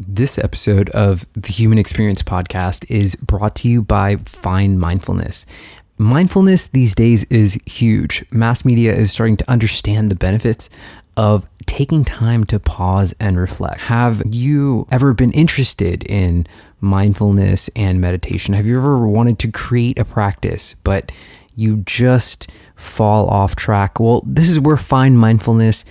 This episode of the Human Experience podcast is brought to you by Find Mindfulness. Mindfulness these days is huge. Mass media is starting to understand the benefits of taking time to pause and reflect. Have you ever been interested in mindfulness and meditation? Have you ever wanted to create a practice, but you just fall off track? Well, this is where Find Mindfulness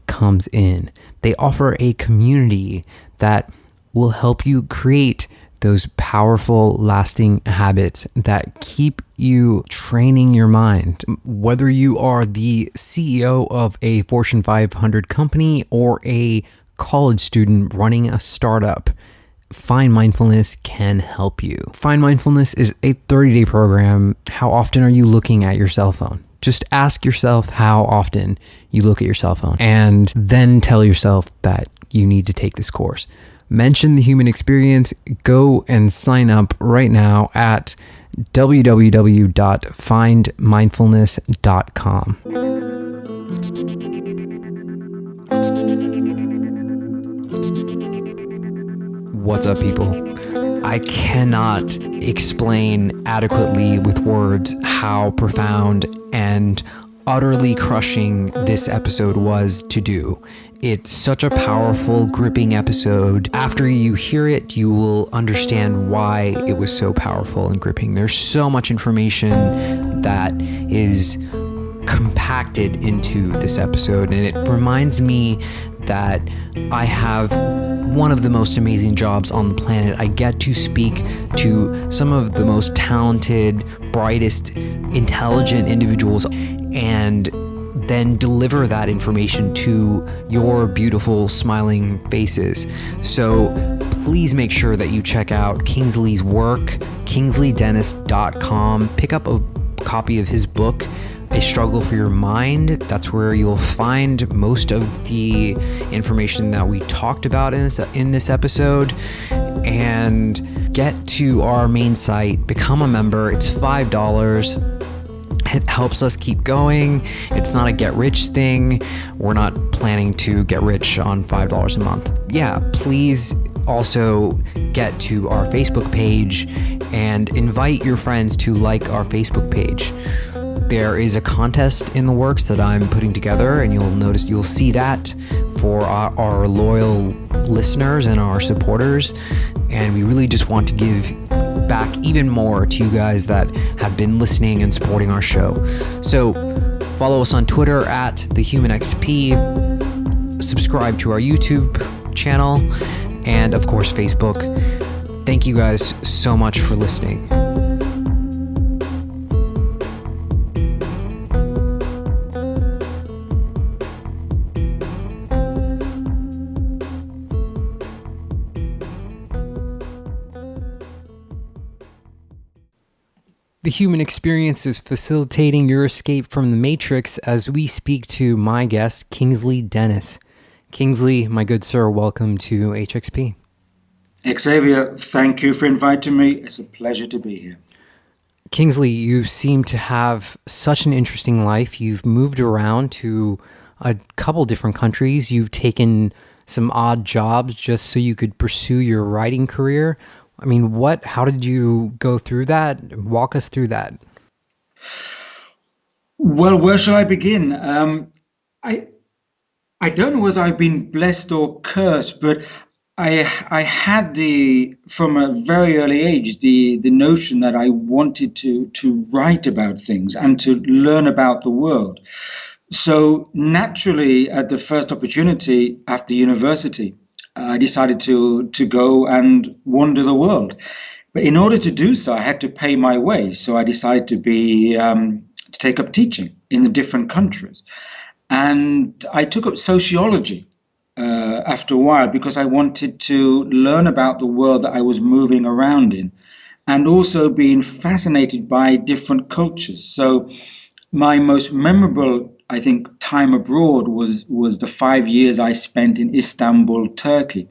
comes in. They offer a community that will help you create those powerful, lasting habits that keep you training your mind. Whether you are the CEO of a Fortune 500 company or a college student running a startup, Find Mindfulness can help you. Find Mindfulness is a 30-day program. How often are you looking at your cell phone? Just ask yourself how often you look at your cell phone and then tell yourself that you need to take this course. Mention the Human Experience. Go and sign up right now at www.findmindfulness.com. What's up, people? I cannot explain adequately with words how profound and utterly crushing this episode was to do. It's such a powerful, gripping episode. After you hear it, you will understand why it was so powerful and gripping. There's so much information that is compacted into this episode, and it reminds me that I have one of the most amazing jobs on the planet. I get to speak to some of the most talented, brightest, intelligent individuals and then deliver that information to your beautiful, smiling faces. So please make sure that you check out Kingsley's work, KingsleyDennis.com. Pick up a copy of his book, A Struggle for Your Mind. That's where you'll find most of the information that we talked about in this episode. And get to our main site, become a member. It's $5. It helps us keep going. It's not a get-rich thing. We're not planning to get rich on $5 a month. Yeah, please also get to our Facebook page and invite your friends to like our Facebook page. There is a contest in the works that I'm putting together, and you'll see that for our loyal listeners and our supporters. And we really just want to give back even more to you guys that have been listening and supporting our show. So follow us on Twitter at TheHumanXP, subscribe to our YouTube channel, and of course Facebook. Thank you guys so much for listening. The Human Experience is facilitating your escape from the Matrix as we speak to my guest, Kingsley Dennis. Kingsley, my good sir, welcome to HXP. Xavier, thank you for inviting me. It's a pleasure to be here. Kingsley, you seem to have such an interesting life. You've moved around to a couple different countries. You've taken some odd jobs just so you could pursue your writing career. I mean, how did you go through that? Walk us through that. Well, where shall I begin? I don't know whether I've been blessed or cursed, but I had from a very early age, the notion that I wanted to write about things and to learn about the world. So naturally, at the first opportunity after university, I decided to go and wander the world. But in order to do so, I had to pay my way. So I decided to take up teaching in the different countries. And I took up sociology after a while because I wanted to learn about the world that I was moving around in and also being fascinated by different cultures. So my most memorable, I think, time abroad was the 5 years I spent in Istanbul, Turkey,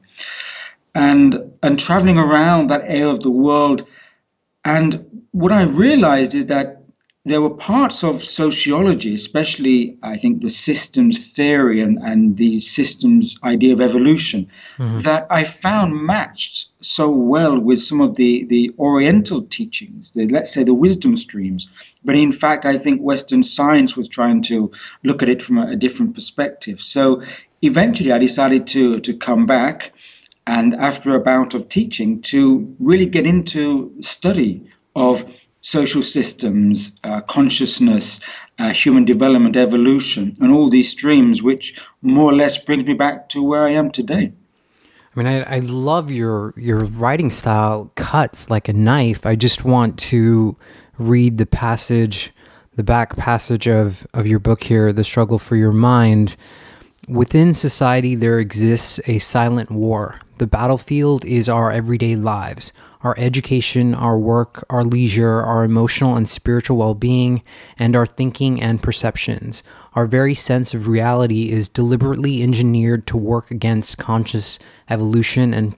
and traveling around that area of the world. And what I realized is that there were parts of sociology, especially I think the systems theory and the systems idea of evolution, Hmm. that I found matched so well with some of the Oriental teachings, let's say the wisdom streams. But in fact, I think Western science was trying to look at it from a different perspective. So eventually, I decided to come back and after a bout of teaching to really get into study of social systems, consciousness, human development, evolution, and all these streams, which more or less brings me back to where I am today. I mean, I love your writing style cuts like a knife. I just want to read the passage, the back passage of your book here, The Struggle for Your Mind. Within society, there exists a silent war. The battlefield is our everyday lives, our education, our work, our leisure, our emotional and spiritual well-being, and our thinking and perceptions. Our very sense of reality is deliberately engineered to work against conscious evolution and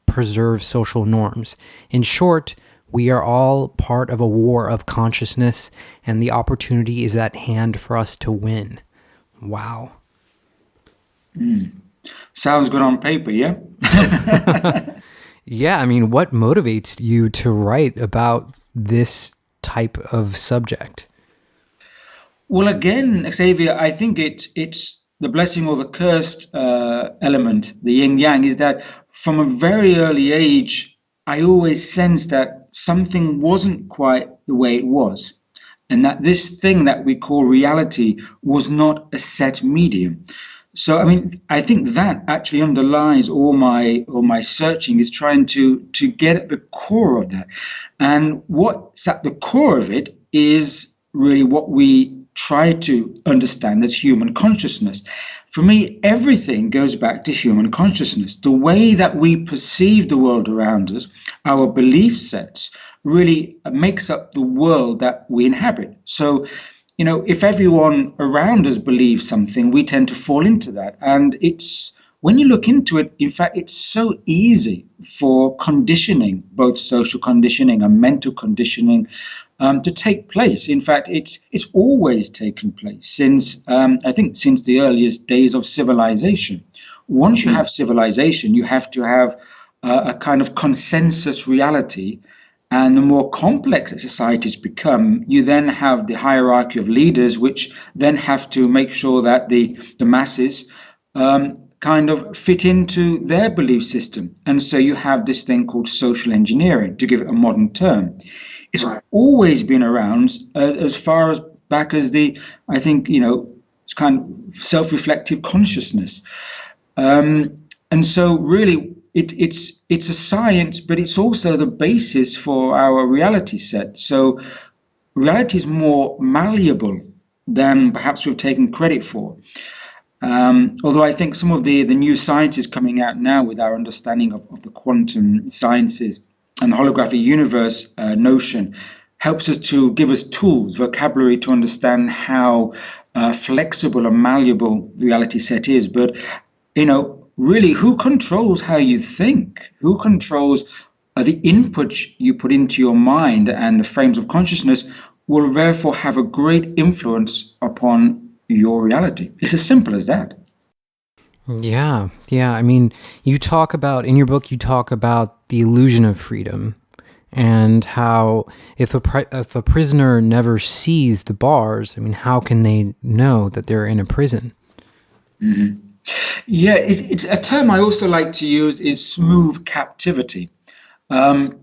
preserve social norms. In short, we are all part of a war of consciousness, and the opportunity is at hand for us to win. Wow. Sounds good on paper, yeah? Yeah, I mean, what motivates you to write about this type of subject? Well, again, Xavier, I think it's the blessing or the cursed element, the yin yang, is that from a very early age, I always sensed that something wasn't quite the way it was, and that this thing that we call reality was not a set medium. So, I mean, I think that actually underlies all my searching is trying to get at the core of that, and what's at the core of it is really what we try to understand as human consciousness. For me, everything goes back to human consciousness. The way that we perceive the world around us, our belief sets, really makes up the world that we inhabit. So, if everyone around us believes something, we tend to fall into that. And it's when you look into it, in fact, it's so easy for conditioning, both social conditioning and mental conditioning, to take place. In fact, it's always taken place since I think since the earliest days of civilization. Once you have civilization, you have to have a kind of consensus reality. And the more complex that societies become, you then have the hierarchy of leaders, which then have to make sure that the masses kind of fit into their belief system. And so you have this thing called social engineering, to give it a modern term. It's always been around as far as back as I think, it's kind of self-reflective consciousness. And so really it's a science, but it's also the basis for our reality set. So reality is more malleable than perhaps we've taken credit for. Although I think some of the new sciences coming out now with our understanding of the quantum sciences and the holographic universe notion helps us to give us tools, vocabulary to understand how flexible and malleable the reality set is. But, really, who controls how you think? Who controls the input you put into your mind, and the frames of consciousness will therefore have a great influence upon your reality. It's as simple as that. Yeah, yeah. I mean, in your book, you talk about the illusion of freedom and how if a prisoner never sees the bars, I mean, how can they know that they're in a prison? Yeah, it's a term I also like to use is smooth captivity.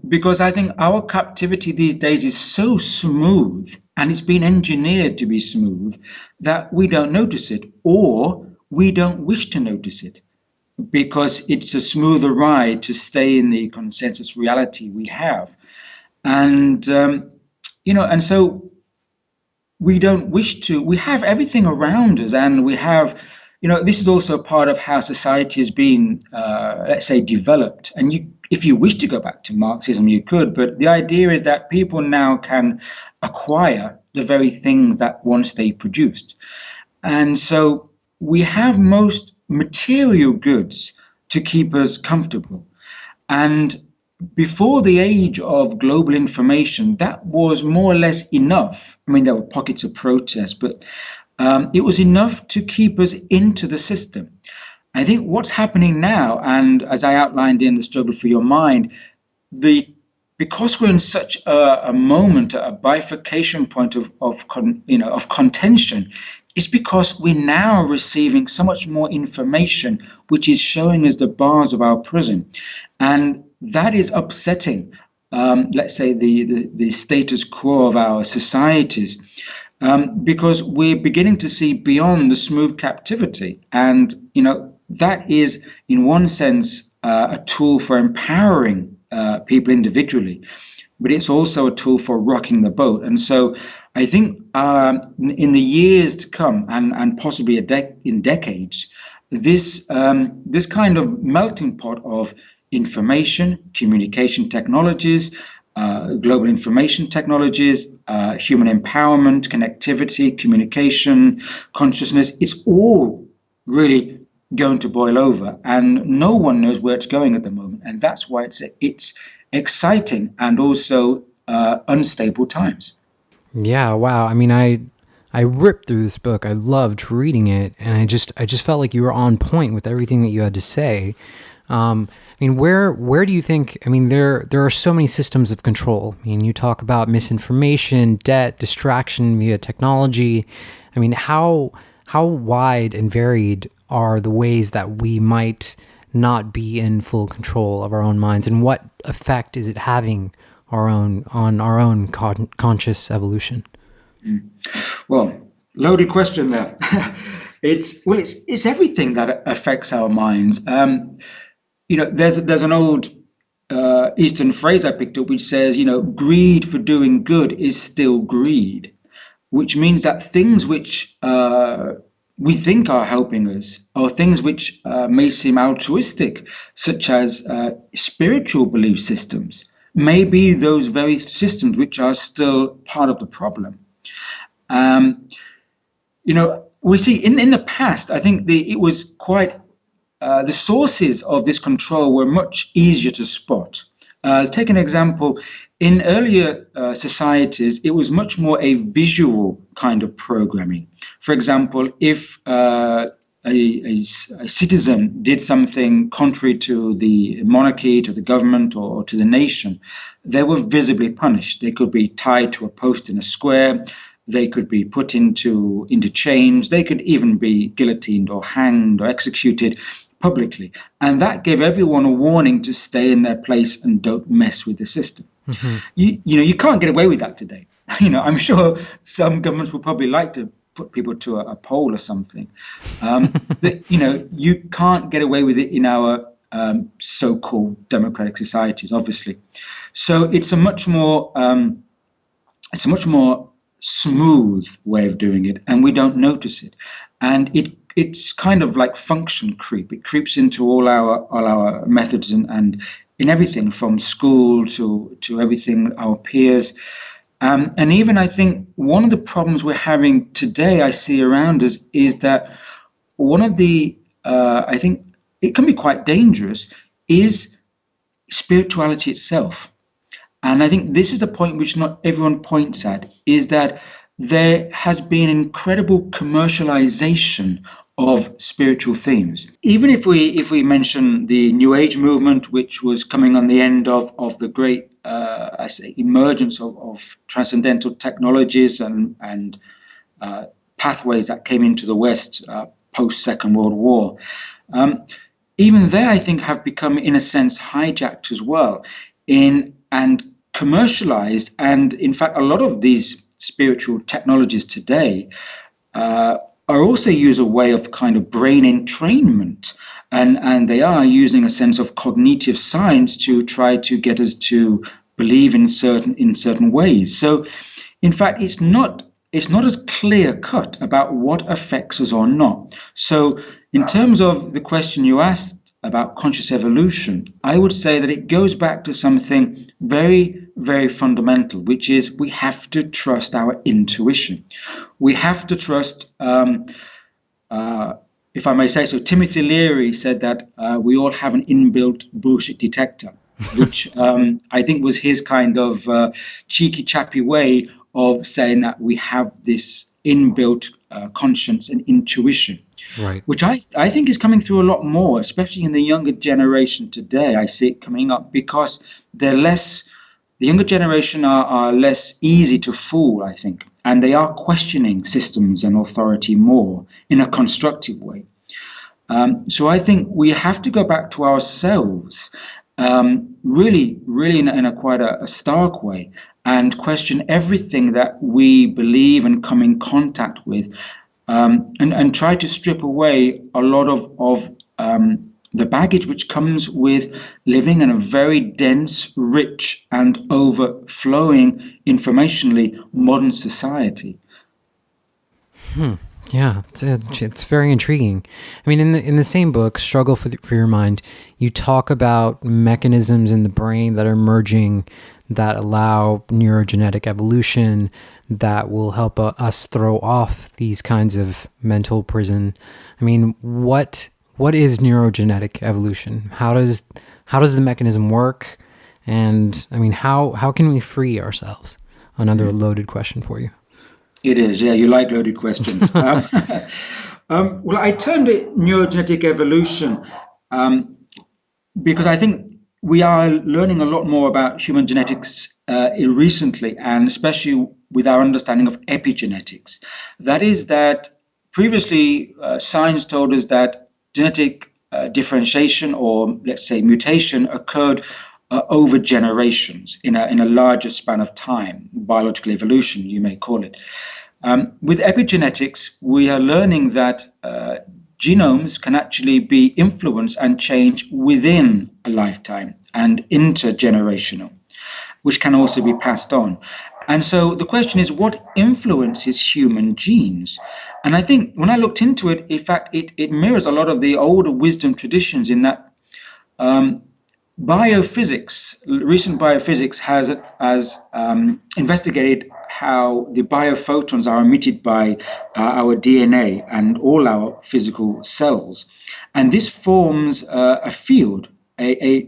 Because I think our captivity these days is so smooth and it's been engineered to be smooth that we don't notice it or we don't wish to notice it because it's a smoother ride to stay in the consensus reality we have. And, and so we don't wish to, we have everything around us and we have, this is also part of how society has been, let's say, developed. And if you wish to go back to Marxism, you could, but the idea is that people now can acquire the very things that once they produced. And so we have most material goods to keep us comfortable. And before the age of global information, that was more or less enough. I mean, there were pockets of protest, but it was enough to keep us into the system. I think what's happening now, and as I outlined in The Struggle for Your Mind, the because we're in such a moment, a bifurcation point of contention, it's because we're now receiving so much more information, which is showing us the bars of our prison, and that is upsetting. Let's say the status quo of our societies, because we're beginning to see beyond the smooth captivity, and that is, in one sense, a tool for empowering people individually, but it's also a tool for rocking the boat. And so I think in the years to come, and possibly in decades, this kind of melting pot of information, communication technologies, global information technologies, human empowerment, connectivity, communication, consciousness, it's all really going to boil over, and no one knows where it's going at the moment, and that's why it's exciting and also unstable times. Yeah, wow. I mean, I ripped through this book. I loved reading it, and I just felt like you were on point with everything that you had to say. I mean, where do you think? I mean, there are so many systems of control. I mean, you talk about misinformation, debt, distraction via technology. I mean, how wide and varied are the ways that we might not be in full control of our own minds, and what effect is it having on our own conscious evolution? Well, loaded question there. It's everything that affects our minds. There's an old Eastern phrase I picked up which says, greed for doing good is still greed, which means that things which we think are helping us, or things which may seem altruistic, such as spiritual belief systems, may be those very systems which are still part of the problem. We see in the past, I think it was quite, the sources of this control were much easier to spot. Take an example. In earlier societies, it was much more a visual kind of programming. For example, if a citizen did something contrary to the monarchy, to the government, or to the nation, they were visibly punished. They could be tied to a post in a square. They could be put into chains. They could even be guillotined or hanged or executed publicly. And that gave everyone a warning to stay in their place and don't mess with the system. Mm-hmm. You can't get away with that today. I'm sure some governments would probably like to put people to a pole or something. You can't get away with it in our so-called democratic societies, obviously. So it's a much more smooth way of doing it, and we don't notice it. And it's kind of like function creep. It creeps into all our methods and in everything from school to everything, our peers. And even I think one of the problems we're having today, I see around us, is that one of the, I think it can be quite dangerous, is spirituality itself. And I think this is a point which not everyone points at, is that there has been incredible commercialization of spiritual themes. Even if we mention the New Age movement, which was coming on the end of the great emergence of transcendental technologies and pathways that came into the West post Second World War, even they, I think, have become, in a sense, hijacked as well, and commercialized. And in fact, a lot of these spiritual technologies today are also used a way of kind of brain entrainment, and they are using a sense of cognitive science to try to get us to believe in certain ways. So, in fact, it's not as clear cut about what affects us or not. So, in terms of the question you asked about conscious evolution, I would say that it goes back to something very, very fundamental, which is we have to trust our intuition. We have to trust, if I may say so, Timothy Leary said that we all have an inbuilt bullshit detector. which I think was his kind of cheeky, chappy way of saying that we have this inbuilt conscience and intuition, Right. which I think is coming through a lot more, especially in the younger generation today. I see it coming up because the younger generation are less easy to fool, I think, and they are questioning systems and authority more in a constructive way. So I think we have to go back to ourselves, really, really in a quite a stark way, and question everything that we believe and come in contact with, and try to strip away a lot of the baggage which comes with living in a very dense, rich, and overflowing informationally modern society. Yeah, it's very intriguing. I mean, in the same book, Struggle for Your Mind, you talk about mechanisms in the brain that are merging that allow neurogenetic evolution that will help us throw off these kinds of mental prison. I mean, what is neurogenetic evolution? How does the mechanism work? And I mean, how can we free ourselves? Another loaded question for you. It is, yeah. You like loaded questions. Well, I termed it neurogenetic evolution um, because I think we are learning a lot more about human genetics recently, and especially with our understanding of epigenetics. That is, that previously science told us that genetic differentiation, or let's say mutation, occurred over generations in a larger span of time, biological evolution, you may call it. With epigenetics, we are learning that genomes can actually be influenced and change within a lifetime and intergenerational, which can also be passed on. And so the question is, what influences human genes? And I think when I looked into it, in fact, it mirrors a lot of the older wisdom traditions in that um, biophysics, recent biophysics has investigated how the biophotons are emitted by our DNA and all our physical cells, and this forms a field,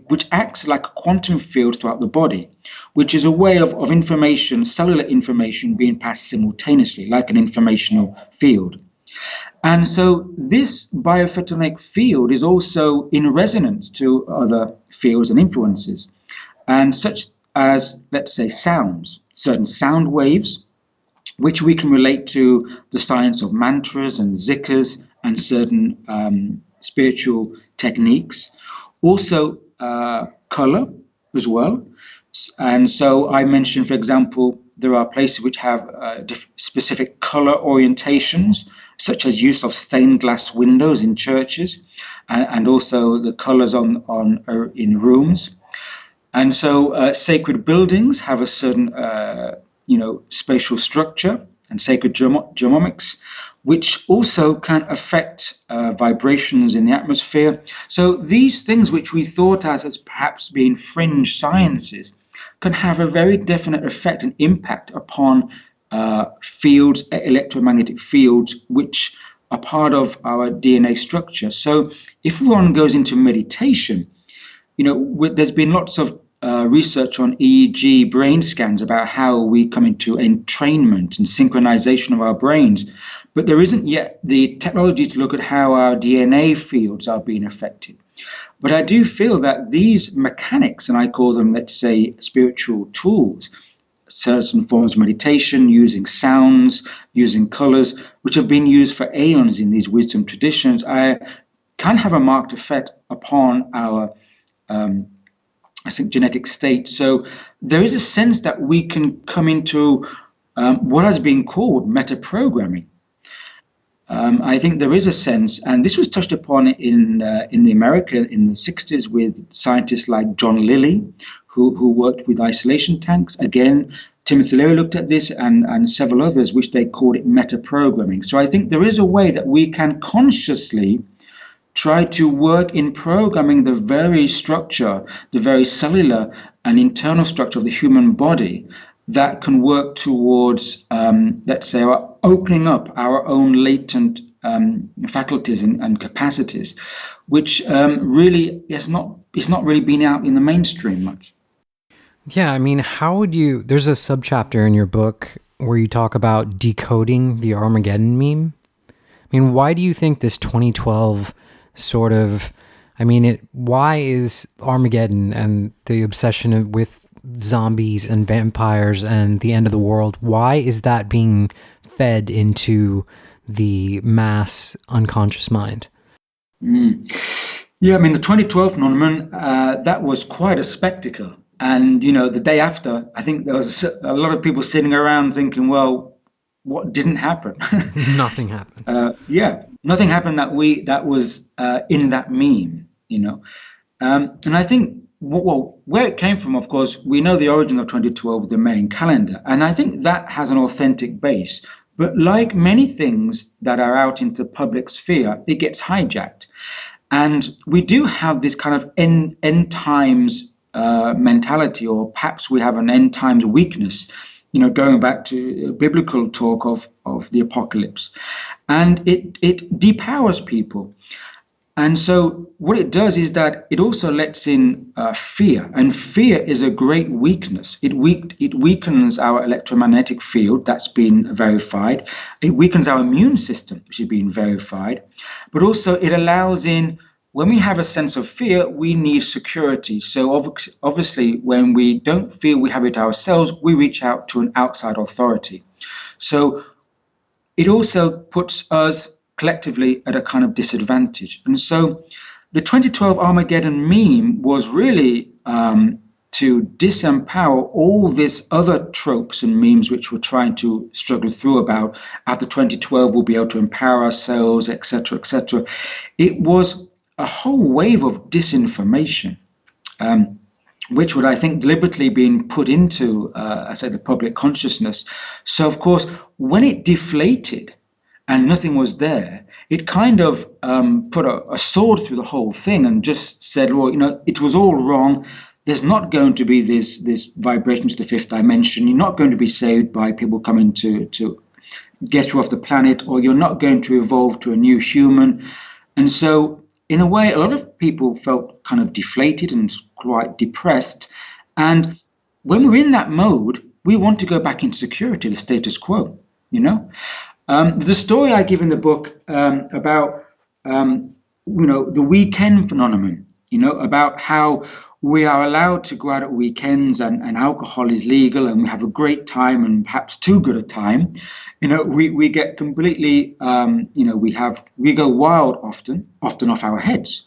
which acts like a quantum field throughout the body, which is a way of information, cellular information, being passed simultaneously, like an informational field. And so this biophotonic field is also in resonance to other fields and influences, and such as, let's say, sounds, certain sound waves, which we can relate to the science of mantras and zikrs and certain spiritual techniques. Also, color as well. And so I mentioned, for example, there are places which have specific color orientations, such as use of stained glass windows in churches, and also the colors on in rooms. And so sacred buildings have a certain, spatial structure and sacred geomics, which also can affect vibrations in the atmosphere. So these things which we thought as perhaps being fringe sciences can have a very definite effect and impact upon fields, electromagnetic fields, which are part of our DNA structure. So if one goes into meditation, there's been lots of research on EEG brain scans about how we come into entrainment and synchronization of our brains, but there isn't yet the technology to look at how our DNA fields are being affected. But I do feel that these mechanics, and I call them, let's say, spiritual tools, certain forms of meditation, using sounds, using colors, which have been used for aeons in these wisdom traditions, can have a marked effect upon our genetic state. So there is a sense that we can come into what has been called meta-programming. I think there is a sense, and this was touched upon in the America in the 60s with scientists like John Lilly, who worked with isolation tanks. Again, Timothy Leary looked at this, and several others, which they called it meta-programming. So I think there is a way that we can consciously try to work in programming the very structure, the very cellular and internal structure of the human body that can work towards, let's say, opening up our own latent faculties and capacities, which really is not really been out in the mainstream much. Yeah, I mean, how would you? There's a subchapter in your book where you talk about decoding the Armageddon meme. I mean, why do you think this 2012 sort of? I mean, why is Armageddon and the obsession with zombies and vampires and the end of the world? Why is that being fed into the mass unconscious mind? Yeah, I mean, the 2012 phenomenon, that was quite a spectacle. And, the day after, I think there was a lot of people sitting around thinking, well, what didn't happen? Nothing happened. Yeah, nothing happened that was in that meme, And I think, well, where it came from, of course, we know the origin of 2012, the Mayan calendar. And I think that has an authentic base. But like many things that are out into the public sphere, it gets hijacked. And we do have this kind of end times mentality, or perhaps we have an end times weakness, going back to biblical talk of the apocalypse. And it depowers people. And so what it does is that it also lets in fear, and fear is a great weakness. It weakens our electromagnetic field, that's been verified. It weakens our immune system, which has been verified. But also it allows in, when we have a sense of fear, we need security. So obviously, when we don't feel we have it ourselves, we reach out to an outside authority. So it also puts us collectively at a kind of disadvantage. And so the 2012 Armageddon meme was really to disempower all these other tropes and memes which we're trying to struggle through about after 2012 we'll be able to empower ourselves, etc., etc. It was a whole wave of disinformation, which would, I think, deliberately being put into, I said, the public consciousness. So, of course, when it deflated and nothing was there, it kind of put a sword through the whole thing and just said, well, it was all wrong. There's not going to be this vibration to the fifth dimension. You're not going to be saved by people coming to get you off the planet, or you're not going to evolve to a new human. And so, in a way, a lot of people felt kind of deflated and quite depressed. And when we're in that mode, we want to go back into security, the status quo, The story I give in the book about, the weekend phenomenon, about how we are allowed to go out at weekends and alcohol is legal and we have a great time and perhaps too good a time. We get completely, we go wild often off our heads.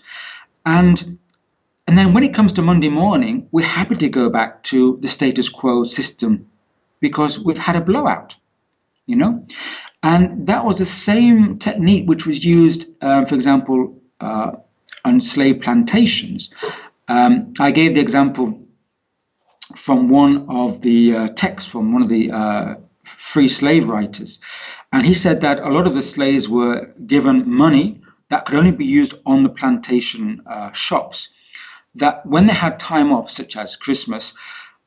And then when it comes to Monday morning, we're happy to go back to the status quo system because we've had a blowout, And that was the same technique which was used, for example, on slave plantations. I gave the example from one of the texts from one of the free slave writers. And he said that a lot of the slaves were given money that could only be used on the plantation shops. That when they had time off, such as Christmas,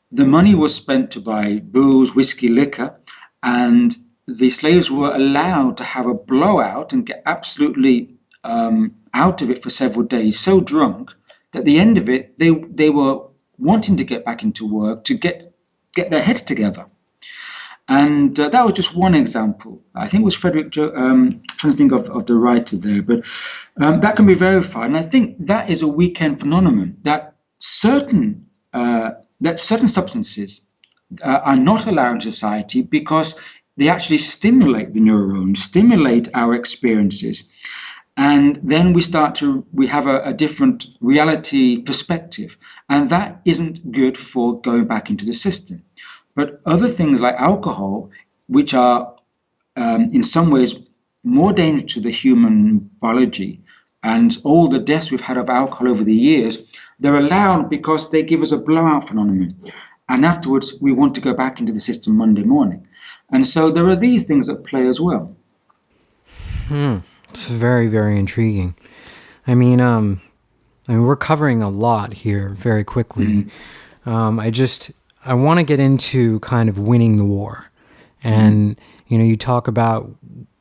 the money was spent to buy booze, whiskey, liquor, and the slaves were allowed to have a blowout and get absolutely out of it for several days, so drunk that at the end of it, they were wanting to get back into work to get their heads together. And that was just one example. I think it was Frederick, trying to think of the writer there, but that can be verified. And I think that is a weekend phenomenon, that certain substances are not allowed in society because they actually stimulate the neurons, stimulate our experiences. And then we have a different reality perspective. And that isn't good for going back into the system. But other things like alcohol, which are in some ways more dangerous to the human biology, and all the deaths we've had of alcohol over the years, they're allowed because they give us a blowout phenomenon. And afterwards, we want to go back into the system Monday morning. And so there are these things at play as well. It's very, very intriguing. I mean, we're covering a lot here very quickly. I want to get into kind of winning the war. And, you talk about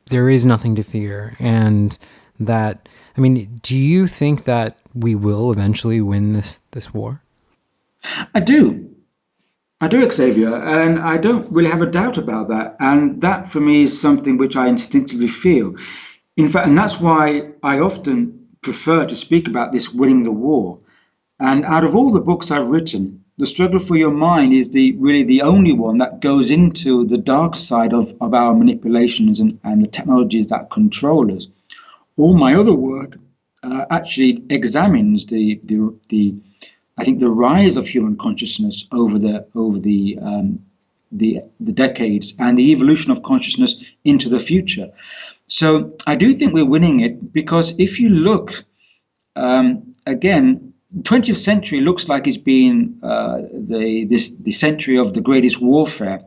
there is nothing to fear, and that, I mean, do you think that we will eventually win this war? I do. I do, Xavier, and I don't really have a doubt about that. And that for me is something which I instinctively feel. In fact, and that's why I often prefer to speak about this winning the war. And out of all the books I've written, The Struggle for Your Mind is really the only one that goes into the dark side of our manipulations and the technologies that control us. All my other work actually examines the I think the rise of human consciousness over the decades and the evolution of consciousness into the future. So I do think we're winning it because if you look again, 20th century looks like it's been the century of the greatest warfare.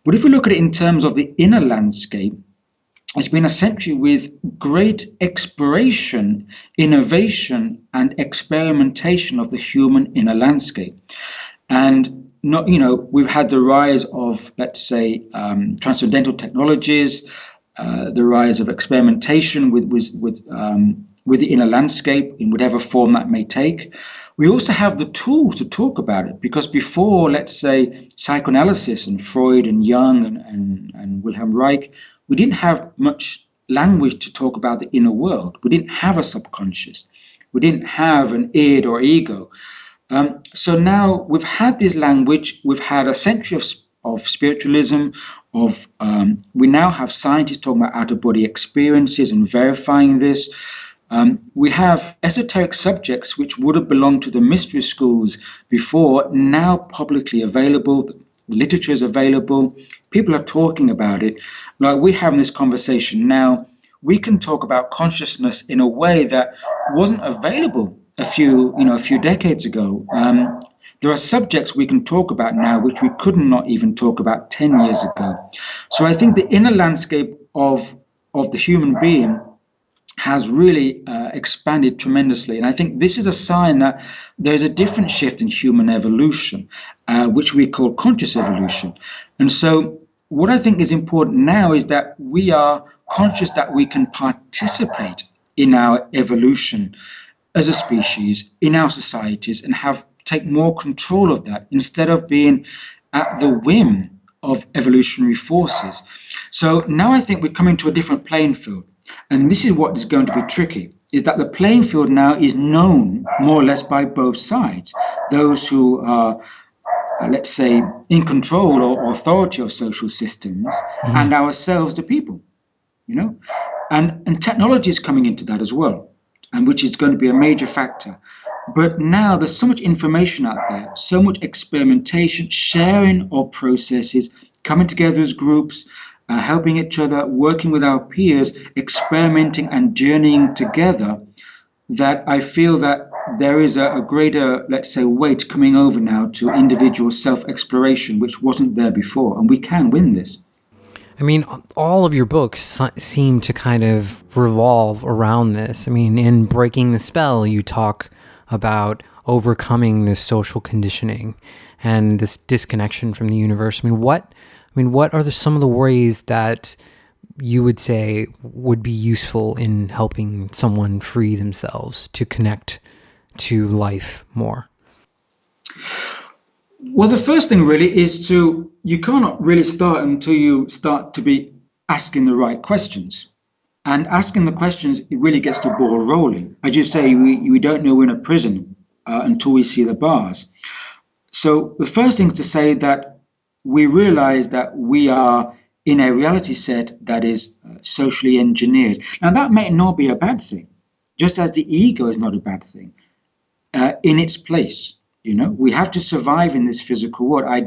But if we look at it in terms of the inner landscape, it's been a century with great exploration, innovation, and experimentation of the human inner landscape. And not, we've had the rise of, let's say, transcendental technologies, the rise of experimentation with the inner landscape in whatever form that may take. We also have the tools to talk about it because before, let's say, psychoanalysis and Freud and Jung and Wilhelm Reich, we didn't have much language to talk about the inner world. We didn't have a subconscious. We didn't have an id or ego. So now we've had this language. We've had a century of spiritualism. We now have scientists talking about out-of-body experiences and verifying this. We have esoteric subjects which would have belonged to the mystery schools before, now publicly available. The literature is available. People are talking about it. Like we're having this conversation now, we can talk about consciousness in a way that wasn't available a few decades ago. There are subjects we can talk about now which we could not even talk about 10 years ago. So I think the inner landscape of the human being has really expanded tremendously. And I think this is a sign that there's a different shift in human evolution, which we call conscious evolution. And so what I think is important now is that we are conscious that we can participate in our evolution as a species, in our societies, and take more control of that instead of being at the whim of evolutionary forces. So now I think we're coming to a different playing field. And this is what is going to be tricky, is that the playing field now is known more or less by both sides. Those who are, let's say, in control or authority of social systems, and ourselves, the people, And technology is coming into that as well, and which is going to be a major factor. But now there's so much information out there, so much experimentation, sharing of processes, coming together as groups, helping each other, working with our peers, experimenting and journeying together, that I feel that there is a greater, let's say, weight coming over now to individual self-exploration, which wasn't there before, and we can win this. I mean, all of your books seem to kind of revolve around this. I mean, in Breaking the Spell, you talk about overcoming this social conditioning and this disconnection from the universe. I mean, what are some of the ways that you would say would be useful in helping someone free themselves to connect to life more? Well, the first thing really is you cannot really start until you start to be asking the right questions. And asking the questions, it really gets the ball rolling. As you say, we don't know we're in a prison until we see the bars. So the first thing to say that we realize that we are in a reality set that is socially engineered. Now, that may not be a bad thing, just as the ego is not a bad thing in its place. We have to survive in this physical world. I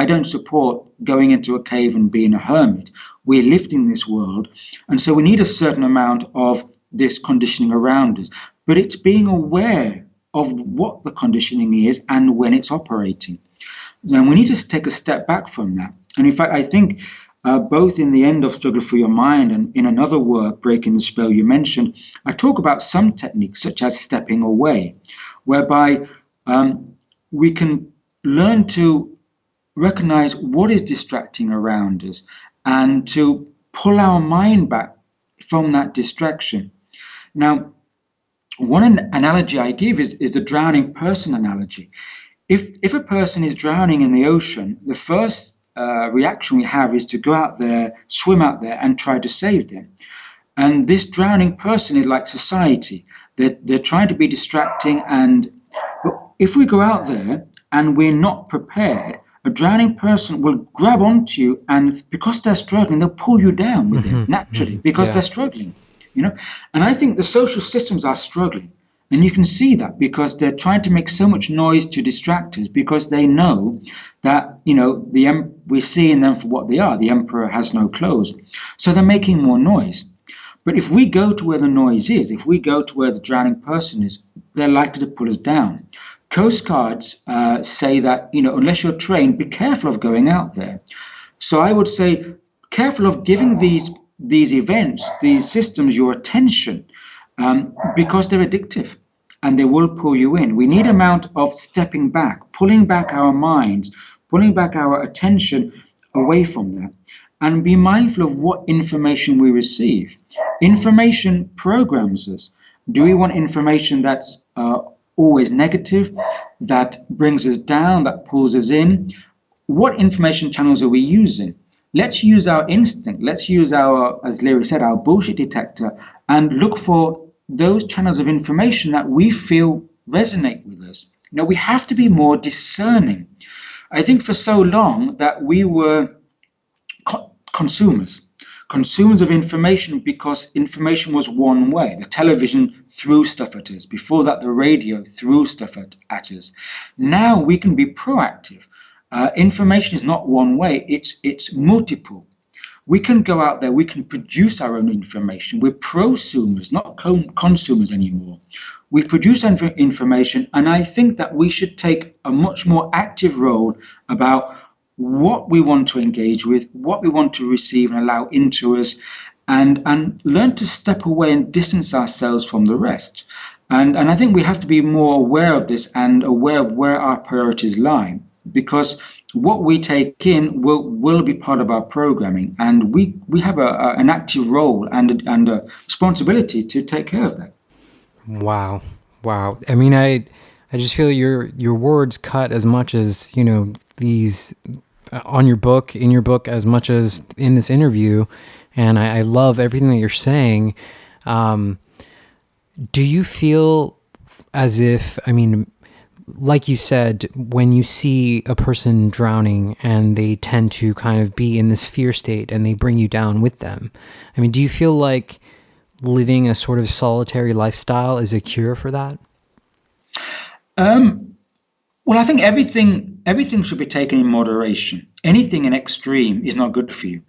don't support going into a cave and being a hermit. We're lived in this world, and so we need a certain amount of this conditioning around us. But it's being aware of what the conditioning is and when it's operating. And we need to take a step back from that. And in fact, I think both in the end of Struggle for Your Mind and in another work, Breaking the Spell, you mentioned, I talk about some techniques such as stepping away, whereby we can learn to recognize what is distracting around us and to pull our mind back from that distraction. Now, one analogy I give is the drowning person analogy. If a person is drowning in the ocean, the first reaction we have is to go out there, swim out there, and try to save them. And this drowning person is like society. They're trying to be distracting, and if we go out there and we're not prepared, a drowning person will grab onto you, and because they're struggling, they'll pull you down with them naturally because Yeah. they're struggling. And I think the social systems are struggling, and you can see that because they're trying to make so much noise to distract us because they know that we're seeing them for what they are. The emperor has no clothes, so they're making more noise. But if we go to where the noise is, if we go to where the drowning person is, they're likely to pull us down. Coast Guards say that, unless you're trained, be careful of going out there. So I would say, careful of giving these events, these systems, your attention, because they're addictive and they will pull you in. We need amount of stepping back, pulling back our minds, pulling back our attention away from that, and be mindful of what information we receive. Information programs us. Do we want information that's always negative, that brings us down, that pulls us in? What information channels are we using? Let's use our instinct. Let's use our, as Larry said, our bullshit detector, and look for those channels of information that we feel resonate with us. We have to be more discerning. I think for so long that we were consumers of information because information was one way. The television threw stuff at us. Before that, the radio threw stuff at us. Now we can be proactive. Information is not one way, it's multiple. We can go out there, we can produce our own information. We're prosumers, not consumers anymore. We produce information, and I think that we should take a much more active role about what we want to engage with, what we want to receive and allow into us, and learn to step away and distance ourselves from the rest. And I think we have to be more aware of this and aware of where our priorities lie, because what we take in will be part of our programming, and we have an active role and a responsibility to take care of that. Wow. I mean, I just feel your words cut as much as these in your book as much as in this interview, and I love everything that you're saying. Do you feel as if, like you said, when you see a person drowning and they tend to kind of be in this fear state and they bring you down with them, do you feel like living a sort of solitary lifestyle is a cure for that? Well, I think everything should be taken in moderation. Anything in extreme is not good for you.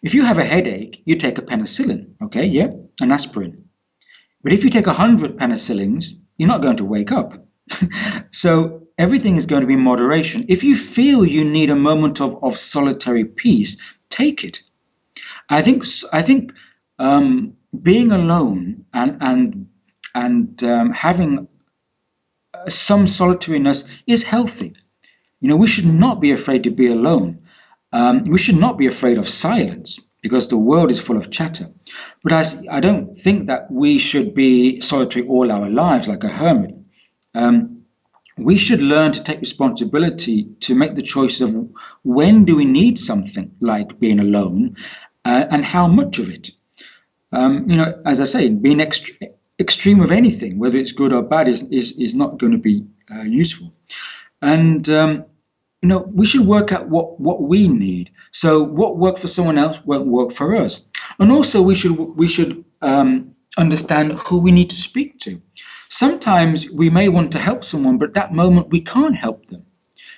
If you have a headache, you take a penicillin, okay, yeah, an aspirin. But if you take 100 penicillins, you're not going to wake up. So everything is going to be in moderation. If you feel you need a moment of solitary peace, take it. I think being alone and having some solitariness is healthy. We should not be afraid to be alone. We should not be afraid of silence because the world is full of chatter. But I don't think that we should be solitary all our lives like a hermit. We should learn to take responsibility to make the choice of when do we need something like being alone and how much of it. As I say, being extreme of anything, whether it's good or bad, is not going to be useful. And we should work out what we need. So what works for someone else won't work for us. And also we should understand who we need to speak to. Sometimes we may want to help someone, but at that moment we can't help them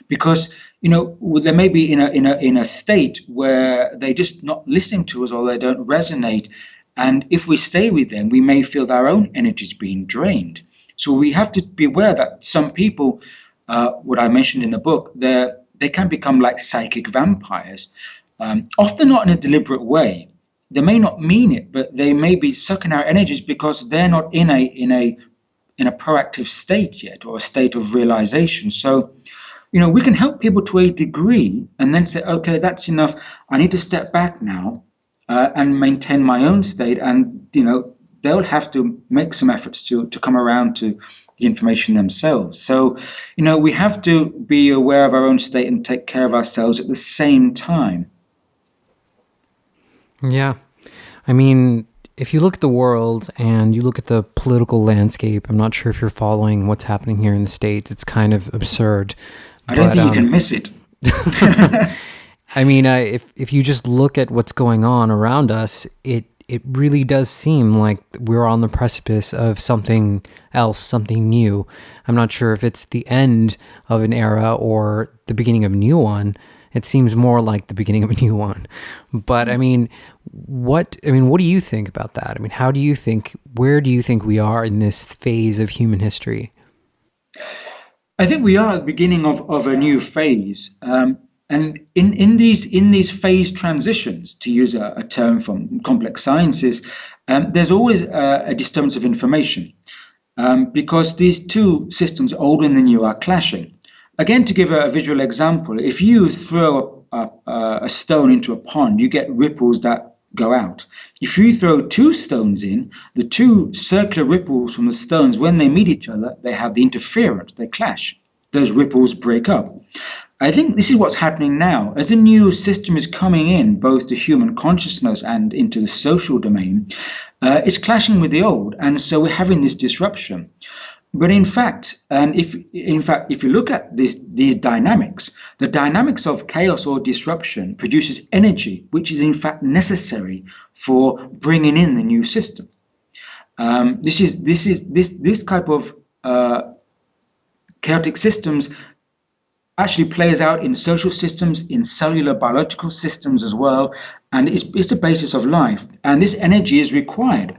because they may be in a state where they're just not listening to us or they don't resonate. And if we stay with them, we may feel that our own energy is being drained. So we have to be aware that some people, what I mentioned in the book, they can become like psychic vampires, often not in a deliberate way. They may not mean it, but they may be sucking our energies because they're not in a proactive state yet or a state of realization. So, we can help people to a degree and then say, okay, that's enough. I need to step back now. and maintain my own state. And, they'll have to make some efforts to come around to the information themselves. So, we have to be aware of our own state and take care of ourselves at the same time. Yeah. I mean, if you look at the world and you look at the political landscape, I'm not sure if you're following what's happening here in the States. It's kind of absurd. I don't think you can miss it. I mean, if you just look at what's going on around us, it really does seem like we're on the precipice of something else, something new. I'm not sure if it's the end of an era or the beginning of a new one. It seems more like the beginning of a new one. But I mean, what do you think about that? I mean, where do you think we are in this phase of human history? I think we are at the beginning of a new phase. And in these phase transitions, to use a term from complex sciences, there's always a disturbance of information, because these two systems, old and the new, are clashing. Again, to give a visual example, if you throw a stone into a pond, you get ripples that go out. If you throw two stones in, the two circular ripples from the stones, when they meet each other, they have the interference, they clash. Those ripples break up. I think this is what's happening now. As a new system is coming in, both to human consciousness and into the social domain, it's clashing with the old, and so we're having this disruption. But in fact, if you look at these dynamics, the dynamics of chaos or disruption produces energy, which is in fact necessary for bringing in the new system. This type of chaotic systems actually plays out in social systems, in cellular biological systems as well, and it's the basis of life. And this energy is required.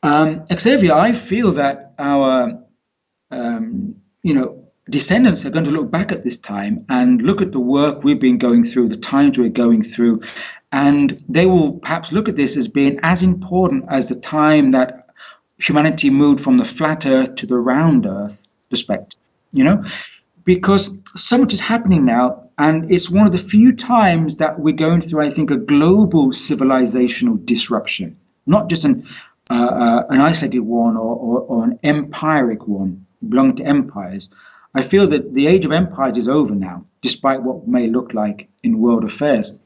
Xavier, I feel that our descendants are going to look back at this time and look at the work we've been going through, the times we're going through, and they will perhaps look at this as being as important as the time that humanity moved from the flat Earth to the round Earth perspective. Because so much is happening now, and it's one of the few times that we're going through, I think, a global civilizational disruption, not just an isolated one or an empiric one belonging to empires. I feel that the age of empires is over now, despite what may look like in world affairs.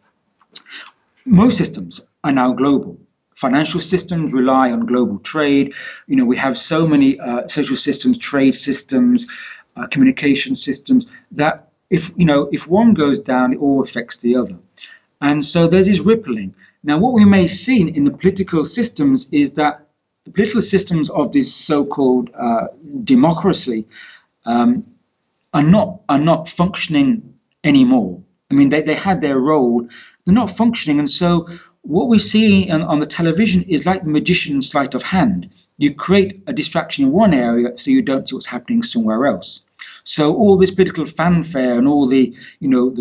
Most systems are now global. Financial systems rely on global trade. We have so many social systems, trade systems, communication systems, that if one goes down, it all affects the other. And so there's this rippling. Now, what we may see in the political systems is that the political systems of this so-called democracy are not functioning anymore. I mean, they had their role, they're not functioning. And so what we see on the television is like the magician's sleight of hand. You create a distraction in one area so you don't see what's happening somewhere else. So all this political fanfare and all the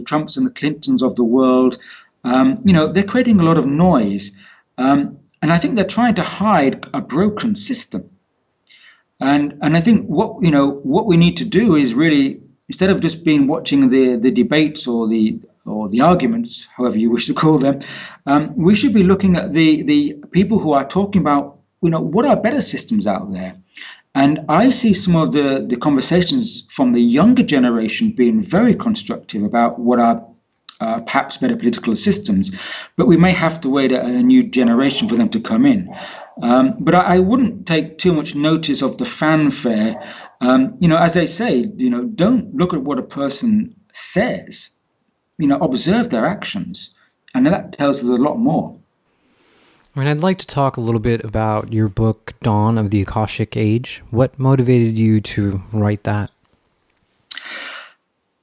Trumps and the Clintons of the world, they're creating a lot of noise. And I think they're trying to hide a broken system. And I think what we need to do is really, instead of just watching the debates or the arguments, however you wish to call them, we should be looking at the people who are talking about, what are better systems out there. And I see some of the conversations from the younger generation being very constructive about what are perhaps better political systems, but we may have to wait a new generation for them to come in. But I wouldn't take too much notice of the fanfare. As I say, don't look at what a person says. Observe their actions, and that tells us a lot more. I mean, I'd like to talk a little bit about your book, Dawn of the Akashic Age. What motivated you to write that?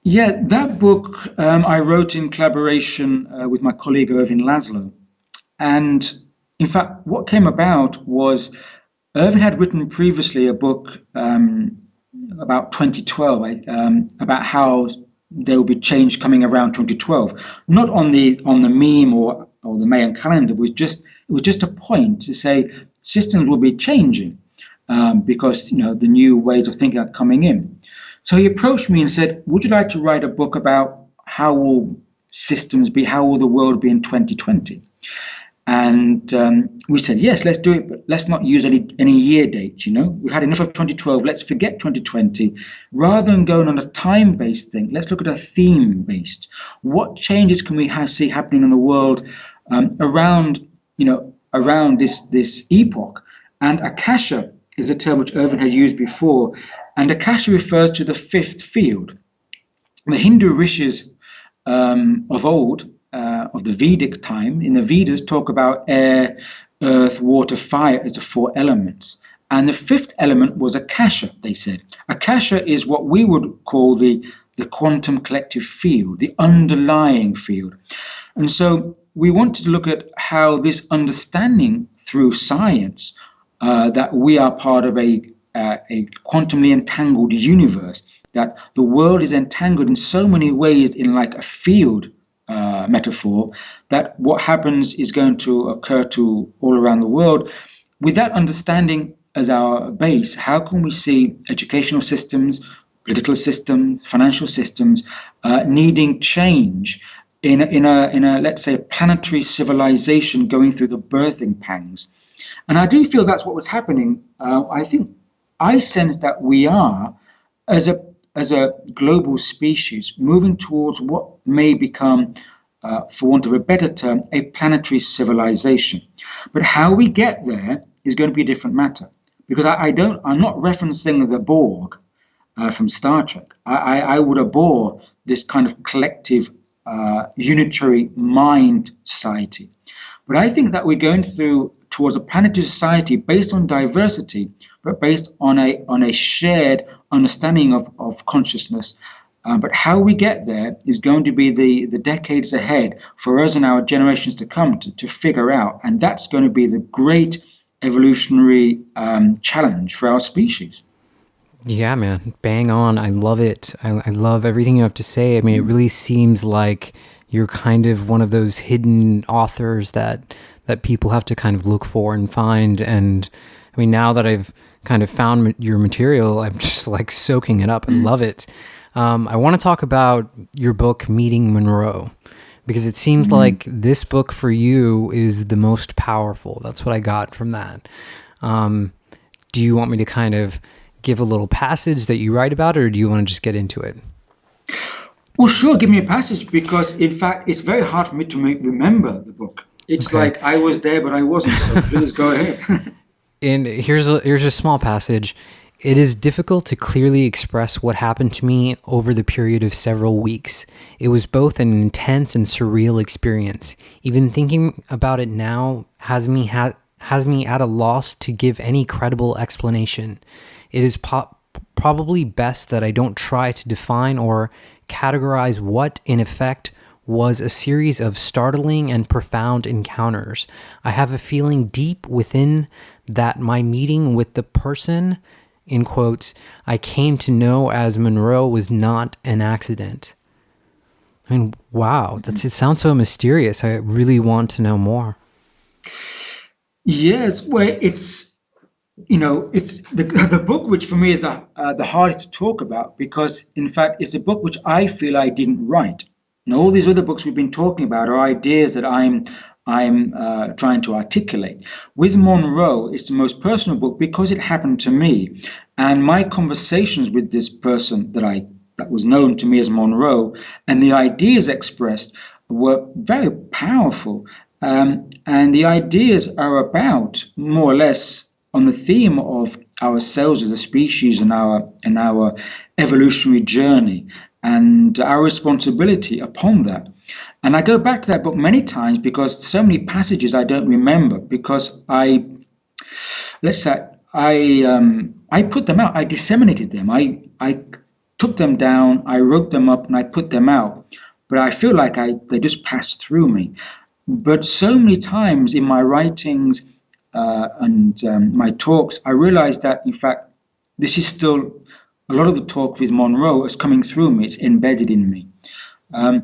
Yeah, that book I wrote in collaboration with my colleague Irvin Laszlo. And in fact, what came about was Irvin had written previously a book about 2012, about how there will be change coming around 2012. Not on the meme or the Mayan calendar. It was just a point to say systems will be changing because the new ways of thinking are coming in. So he approached me and said, would you like to write a book about how will systems be, how will the world be in 2020? And we said, yes, let's do it, but let's not use any year dates. We've had enough of 2012. Let's forget 2020. Rather than going on a time-based thing, let's look at a theme-based. What changes can we see happening in the world around, around this epoch? And Akasha is a term which Irvin had used before. And Akasha refers to the fifth field. The Hindu rishis of old, of the Vedic time, in the Vedas, talk about air, earth, water, fire as the four elements. And the fifth element was Akasha, they said. Akasha is what we would call the quantum collective field, the underlying field. And so we wanted to look at how this understanding through science that we are part of a quantumly entangled universe, that the world is entangled in so many ways in like a field metaphor, that what happens is going to occur to all around the world. With that understanding as our base, how can we see educational systems, political systems, financial systems needing change in a let's say planetary civilization going through the birthing pangs? And I do feel that's what was happening. I sense that we are, as a global species, moving towards what may become, for want of a better term, a planetary civilization. But how we get there is going to be a different matter, because I'm not referencing the Borg from Star Trek. I would abhor this kind of collective unitary mind society. But I think that we're going towards a planetary society based on diversity, but based on a shared understanding of consciousness. But how we get there is going to be the decades ahead for us and our generations to come to figure out. And that's going to be the great evolutionary challenge for our species. Yeah, man, bang on. I love it. I love everything you have to say. I mean, it really seems like you're kind of one of those hidden authors that people have to kind of look for and find. And I mean, now that I've kind of found your material, I'm just like soaking it up. I love it. I want to talk about your book, Meeting Monroe, because it seems like this book for you is the most powerful. That's what I got from that. Do you want me to kind of give a little passage that you write about, or do you want to just get into it? Well, sure, give me a passage, because in fact, it's very hard for me to remember the book. It's okay. Like I was there, but I wasn't, so please go ahead. And here's a small passage. It is difficult to clearly express what happened to me over the period of several weeks. It was both an intense and surreal experience. Even thinking about it now has me at a loss to give any credible explanation. It is probably best that I don't try to define or categorize what, in effect, was a series of startling and profound encounters. I have a feeling deep within that my meeting with the person, in quotes, I came to know as Monroe was not an accident. I mean, wow, it sounds so mysterious. I really want to know more. Yes, well, it's the book which for me is the hardest to talk about, because in fact it's a book which I feel I didn't write. And all these other books we've been talking about are ideas that I'm trying to articulate. With Monroe, it's the most personal book because it happened to me, and my conversations with this person that was known to me as Monroe, and the ideas expressed were very powerful. And the ideas are about more or less on the theme of ourselves as a species and our evolutionary journey and our responsibility upon that. And I go back to that book many times because so many passages I don't remember, because I put them out, I disseminated them, I took them down, I wrote them up, and I put them out. But I feel like they just passed through me. But so many times in my writings and my talks, I realized that, in fact, this is still a lot of the talk with Monroe is coming through me. It's embedded in me. I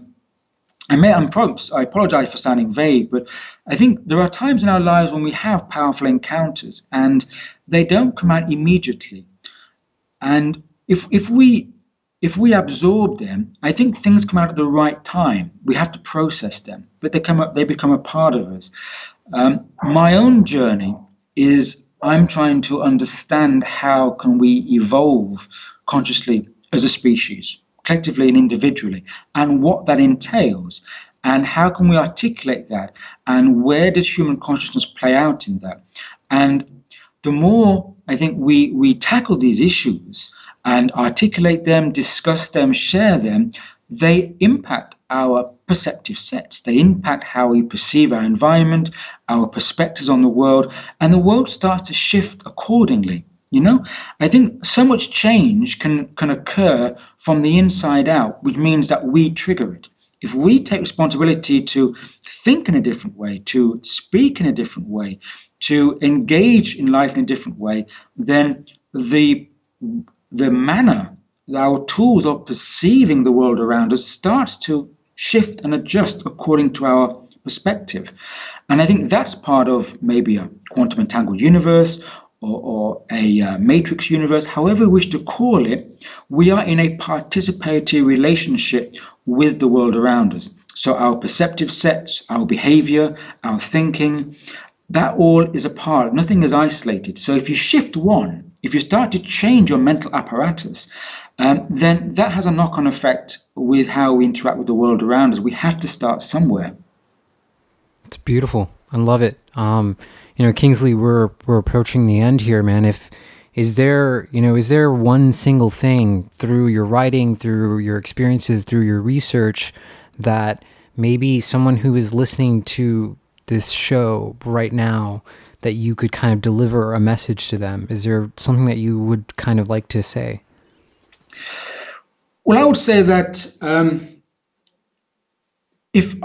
apologize for sounding vague, but I think there are times in our lives when we have powerful encounters and they don't come out immediately. And if we absorb them, I think things come out at the right time. We have to process them, but they become a part of us. My own journey is I'm trying to understand how can we evolve consciously as a species, collectively and individually, and what that entails, and how can we articulate that, and where does human consciousness play out in that. And the more I think we tackle these issues and articulate them, discuss them, share them, they impact our perceptive sets. They impact how we perceive our environment, our perspectives on the world, and the world starts to shift accordingly. I think so much change can occur from the inside out, which means that we trigger it. If we take responsibility to think in a different way, to speak in a different way, to engage in life in a different way, then the manner, our tools of perceiving the world around us start to shift and adjust according to our perspective. And I think that's part of maybe a quantum entangled universe or a matrix universe, however we wish to call it. We are in a participatory relationship with the world around us. So our perceptive sets, our behavior, our thinking, that all is a part. Nothing is isolated. So if you shift one, if you start to change your mental apparatus, then that has a knock-on effect with how we interact with the world around us. We have to start somewhere. It's beautiful. I love it. Kingsley, we're approaching the end here, man. Is there one single thing through your writing, through your experiences, through your research, that maybe someone who is listening to this show right now, that you could kind of deliver a message to them? Is there something that you would kind of like to say? Well, I would say that if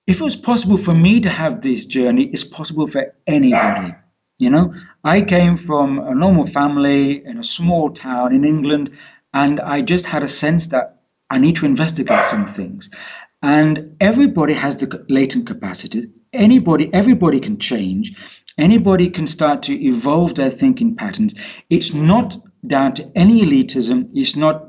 it was possible for me to have this journey, it's possible for anybody. I came from a normal family in a small town in England, and I just had a sense that I need to investigate some things. And everybody has the latent capacity. Everybody can change. Anybody can start to evolve their thinking patterns. It's not down to any elitism. It's not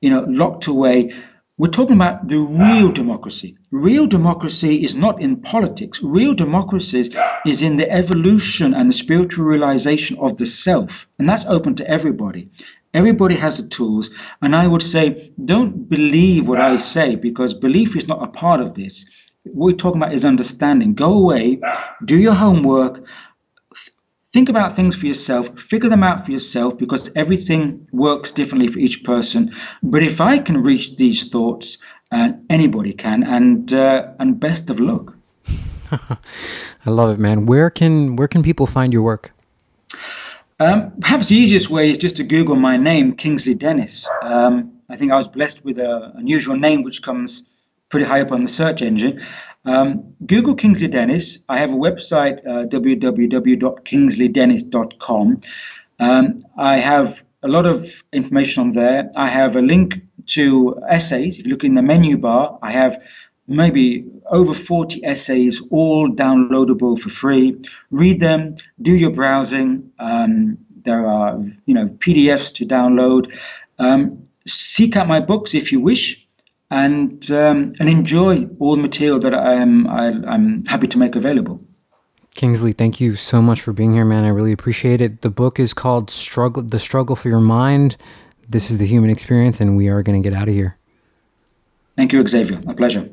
locked away. We're talking about the real democracy. Real democracy is not in politics. Real democracy is in the evolution and the spiritual realization of the self. And that's open to everybody. Everybody has the tools. And I would say, don't believe what I say, because belief is not a part of this. What we're talking about is understanding. Go away, do your homework, think about things for yourself, figure them out for yourself, because everything works differently for each person. But if I can reach these thoughts, anybody can, and best of luck. I love it, man. Where can people find your work? Perhaps the easiest way is just to Google my name, Kingsley Dennis. I think I was blessed with an unusual name which comes pretty high up on the search engine. Google Kingsley Dennis. I have a website, www.kingsleydennis.com. I have a lot of information on there. I have a link to essays. If you look in the menu bar, I have maybe over 40 essays, all downloadable for free. Read them, do your browsing. There are PDFs to download. Seek out my books if you wish, and enjoy all the material that I'm happy to make available. Kingsley, thank you so much for being here, man. I really appreciate it. The book is called The Struggle for Your Mind. This is the human experience, and we are going to get out of here. Thank you, Xavier. A pleasure.